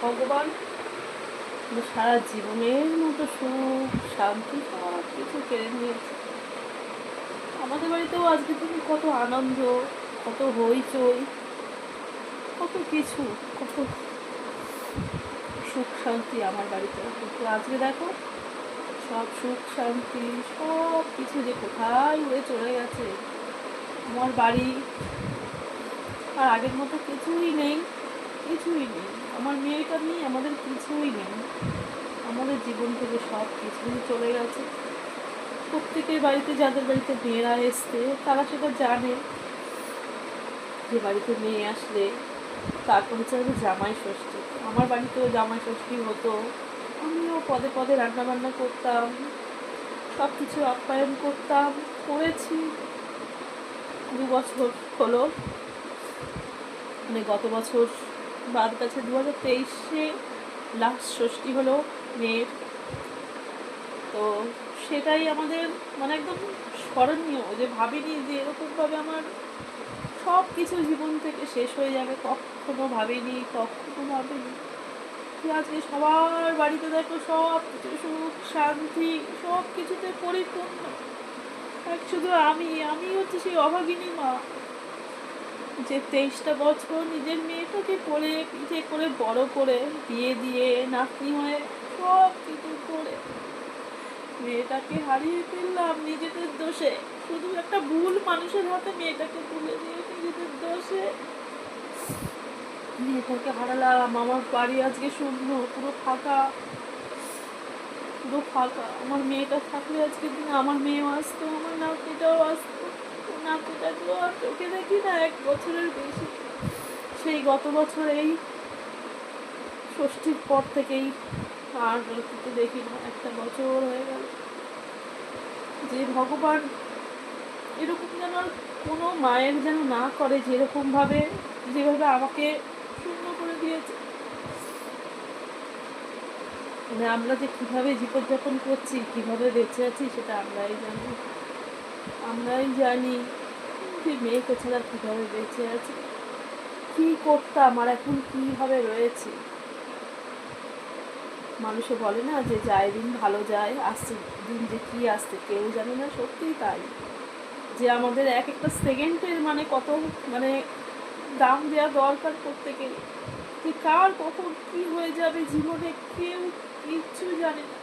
ভগবান সারা জীবনের মতো সুখ শান্তি সব কিছু কেড়ে নিয়েছে। আমাদের বাড়িতেও আজকে তুমি কত আনন্দ, কত হইচই, কত কিছু, কত সুখ শান্তি আমার বাড়িতে। কিন্তু আজকে দেখো সব সুখ শান্তি সব কিছু যে কোথায় উড়ে চলে গেছে। আমার বাড়ি আর আগের মতো কিছুই নেই, কিছুই নেই। আমার মেয়েটা নেই, আমাদের কিছুই নেই। আমাদের জীবন থেকে সব কিছুই চলে গেছে। প্রত্যেকের বাড়িতে, যাদের বাড়িতে মেয়েরা এসছে তারা সেটা জানে যে বাড়িতে মেয়ে আসলে তারপর হচ্ছে জামাই ষষ্ঠী। আমার বাড়িতেও জামাই ষষ্ঠী হতো, আমিও পদে পদে রান্না বান্না করতাম, সব কিছু আপ্যায়ন করতাম, করেছি। 2 বছর হলো, মানে গত বছর বাদ গেছে 2023-এ লাস্ট ষষ্ঠী হলো মেয়ের। তো সেটাই আমাদের মানে একদম স্মরণীয়, যে ভাবিনি যে এরকমভাবে আমার সব কিছু জীবন থেকে শেষ হয়ে যাবে। কখনো ভাবিনি, কখনো ভাবিনি যে আজকে সবার বাড়িতে দেখো সব কিছু সুখ শান্তি সব কিছুতে পরিপূর্ণ। এক শুধু আমি হচ্ছে সেই অভাগিনী মা, যে 23টা বছর নিজের মেয়েটাকে কোলে পিঠে করে বড় করে বিয়ে দিয়ে নাতনি হয়ে সব কিছু করে মেয়েটাকে হারিয়ে ফেললাম নিজেদের দোষে। শুধু একটা ভুল মানুষের হাতে মেয়েটাকে তুলে দিয়ে নিজেদের দোষে মেয়েটাকে হারালাম। আমার বাড়ি আজকে শূন্য, পুরো ফাঁকা, পুরো ফাঁকা। আমার মেয়েটা থাকলে আজকে দিনে আমার মেয়েও আসতো, আমার নাতনিটাও আসতো। নাতনিটাকেও আর চোখে দেখি না 1 বছরের বেশি। সেই গত বছর এই ষষ্ঠীর পর থেকেই আর কিছু দেখি না, 1টা বছর হয়ে গেল। যে ভগবান এরকম যেন আর কোনো মায়ের যেন না করে, যেভাবে আমাকে শূন্য করে দিয়েছে। মানে আমরা যে কীভাবে জীবনযাপন করছি, কীভাবে বেঁচে আছি, সেটা আমরাই জানি যে মেয়েকে ছাড়া কীভাবে বেঁচে আছি, কী করতাম আর এখন কীভাবে রয়েছি। মানুষে বলে না যে যায় দিন ভালো যায়, আসছে দিন যে কী আসছে কেউ জানে না। সত্যিই তাই, যে আমাদের এক একটা সেকেন্ডের মানে কত মানে দাম দেওয়া দরকার প্রত্যেকের, যে কার কখন কী হয়ে যাবে জীবনে কেউ কিচ্ছু জানে না।